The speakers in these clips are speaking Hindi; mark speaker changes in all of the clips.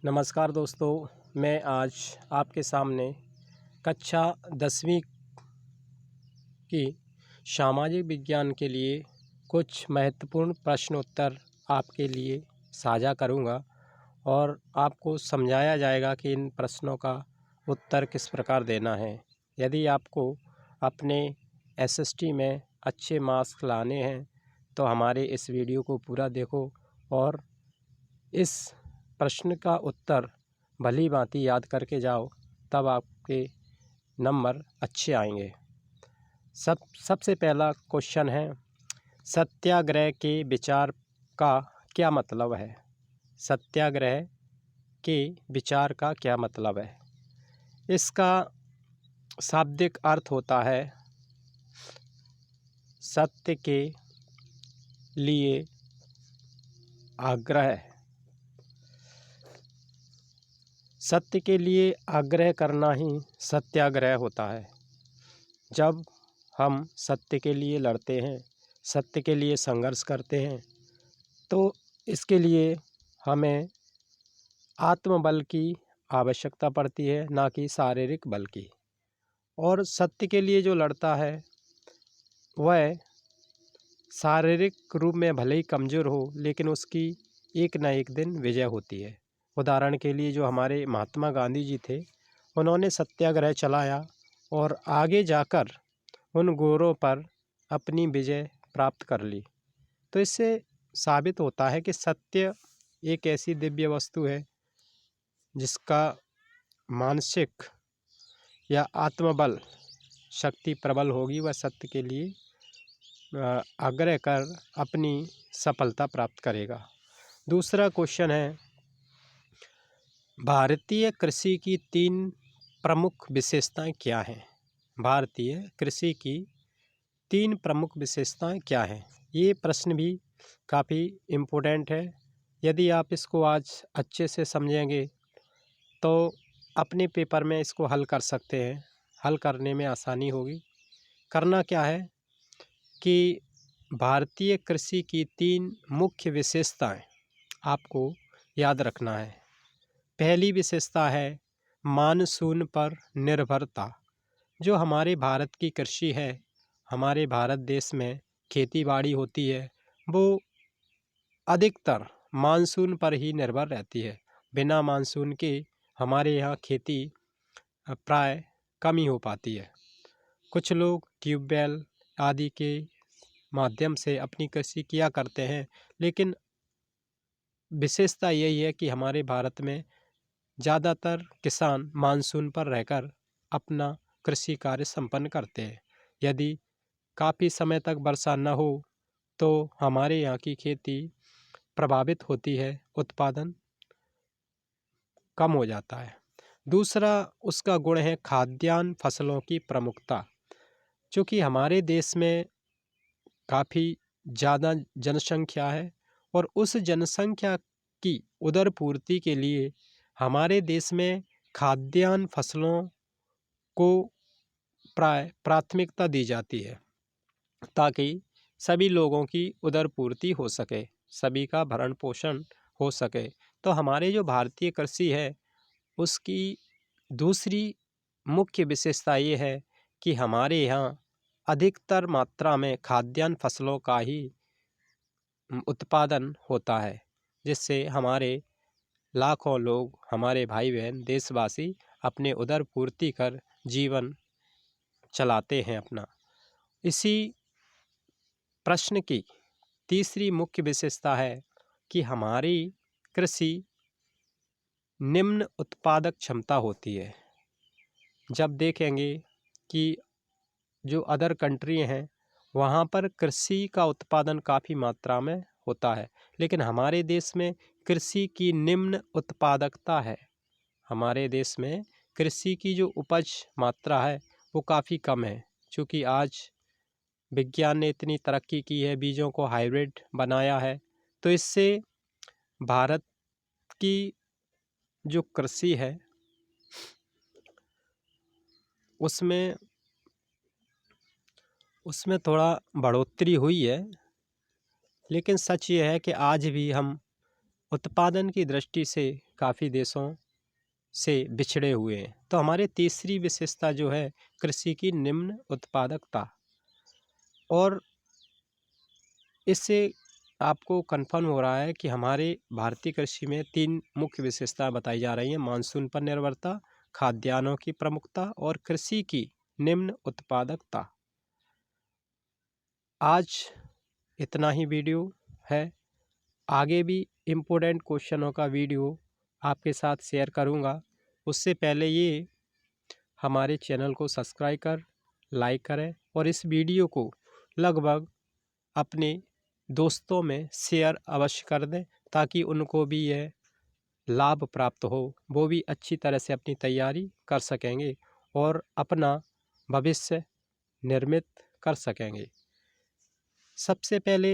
Speaker 1: नमस्कार दोस्तों, मैं आज आपके सामने कक्षा 10वीं की सामाजिक विज्ञान के लिए कुछ महत्वपूर्ण प्रश्न उत्तर आपके लिए साझा करूंगा और आपको समझाया जाएगा कि इन प्रश्नों का उत्तर किस प्रकार देना है। यदि आपको अपने एसएसटी में अच्छे मार्क्स लाने हैं तो हमारे इस वीडियो को पूरा देखो और इस प्रश्न का उत्तर भली भांति याद करके जाओ, तब आपके नंबर अच्छे आएंगे। सबसे पहला क्वेश्चन है, सत्याग्रह के विचार का क्या मतलब है। सत्याग्रह के विचार का क्या मतलब है। इसका शाब्दिक अर्थ होता है सत्य के लिए आग्रह। सत्य के लिए आग्रह करना ही सत्याग्रह होता है। जब हम सत्य के लिए लड़ते हैं, सत्य के लिए संघर्ष करते हैं, तो इसके लिए हमें आत्मबल की आवश्यकता पड़ती है, ना कि शारीरिक बल की। और सत्य के लिए जो लड़ता है वह शारीरिक रूप में भले ही कमज़ोर हो, लेकिन उसकी एक न एक दिन विजय होती है। उदाहरण के लिए जो हमारे महात्मा गांधी जी थे, उन्होंने सत्याग्रह चलाया और आगे जाकर उन गोरों पर अपनी विजय प्राप्त कर ली। तो इससे साबित होता है कि सत्य एक ऐसी दिव्य वस्तु है जिसका मानसिक या आत्मबल शक्ति प्रबल होगी, वह सत्य के लिए आग्रह कर अपनी सफलता प्राप्त करेगा। दूसरा क्वेश्चन है, भारतीय कृषि की 3 प्रमुख विशेषताएं क्या हैं। भारतीय कृषि की 3 प्रमुख विशेषताएं क्या हैं। ये प्रश्न भी काफ़ी इम्पोर्टेंट है। यदि आप इसको आज अच्छे से समझेंगे तो अपने पेपर में इसको हल कर सकते हैं। हल करने में आसानी होगी। करना क्या है कि भारतीय कृषि की 3 मुख्य विशेषताएं आपको याद रखना है। पहली विशेषता है मानसून पर निर्भरता। जो हमारे भारत की कृषि है, हमारे भारत देश में खेती बाड़ी होती है, वो अधिकतर मानसून पर ही निर्भर रहती है। बिना मानसून के हमारे यहाँ खेती प्राय कम ही हो पाती है। कुछ लोग ट्यूबवेल आदि के माध्यम से अपनी कृषि किया करते हैं, लेकिन विशेषता यही है कि हमारे भारत में ज़्यादातर किसान मानसून पर रहकर अपना कृषि कार्य संपन्न करते हैं। यदि काफ़ी समय तक वर्षा न हो तो हमारे यहाँ की खेती प्रभावित होती है, उत्पादन कम हो जाता है। दूसरा उसका गुण है खाद्यान्न फसलों की प्रमुखता। चूँकि हमारे देश में काफ़ी ज़्यादा जनसंख्या है और उस जनसंख्या की उदरपूर्ति के लिए हमारे देश में खाद्यान्न फसलों को प्राय प्राथमिकता दी जाती है, ताकि सभी लोगों की उदरपूर्ति हो सके, सभी का भरण पोषण हो सके। तो हमारे जो भारतीय कृषि है उसकी दूसरी मुख्य विशेषता ये है कि हमारे यहाँ अधिकतर मात्रा में खाद्यान्न फसलों का ही उत्पादन होता है, जिससे हमारे लाखों लोग, हमारे भाई बहन देशवासी अपने उदर पूर्ति कर जीवन चलाते हैं अपना। इसी प्रश्न की तीसरी मुख्य विशेषता है कि हमारी कृषि निम्न उत्पादक क्षमता होती है। जब देखेंगे कि जो अदर कंट्री हैं वहाँ पर कृषि का उत्पादन काफ़ी मात्रा में होता है, लेकिन हमारे देश में कृषि की निम्न उत्पादकता है। हमारे देश में कृषि की जो उपज मात्रा है वो काफ़ी कम है। क्योंकि आज विज्ञान ने इतनी तरक्की की है, बीजों को हाइब्रिड बनाया है, तो इससे भारत की जो कृषि है उसमें थोड़ा बढ़ोतरी हुई है। लेकिन सच ये है कि आज भी हम उत्पादन की दृष्टि से काफ़ी देशों से बिछड़े हुए हैं। तो हमारी तीसरी विशेषता जो है कृषि की निम्न उत्पादकता, और इससे आपको कंफर्म हो रहा है कि हमारे भारतीय कृषि में 3 मुख्य विशेषताएं बताई जा रही हैं: मानसून पर निर्भरता, खाद्यान्नों की प्रमुखता और कृषि की निम्न उत्पादकता। आज इतना ही वीडियो है। आगे भी इम्पोर्टेंट क्वेश्चनों का वीडियो आपके साथ शेयर करूंगा। उससे पहले ये हमारे चैनल को सब्सक्राइब कर लाइक करें और इस वीडियो को लगभग अपने दोस्तों में शेयर अवश्य कर दें, ताकि उनको भी यह लाभ प्राप्त हो, वो भी अच्छी तरह से अपनी तैयारी कर सकेंगे और अपना भविष्य निर्मित कर सकेंगे। सबसे पहले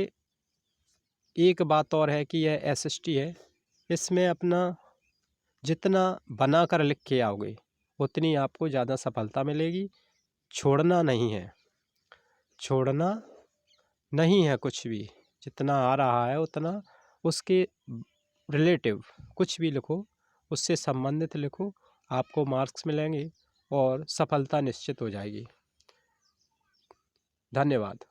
Speaker 1: एक बात और है कि यह एसएसटी है, इसमें अपना जितना बना कर लिख के आओगे उतनी आपको ज़्यादा सफलता मिलेगी। छोड़ना नहीं है, छोड़ना नहीं है कुछ भी। जितना आ रहा है उतना उसके रिलेटिव कुछ भी लिखो, उससे संबंधित लिखो, आपको मार्क्स मिलेंगे और सफलता निश्चित हो जाएगी। धन्यवाद।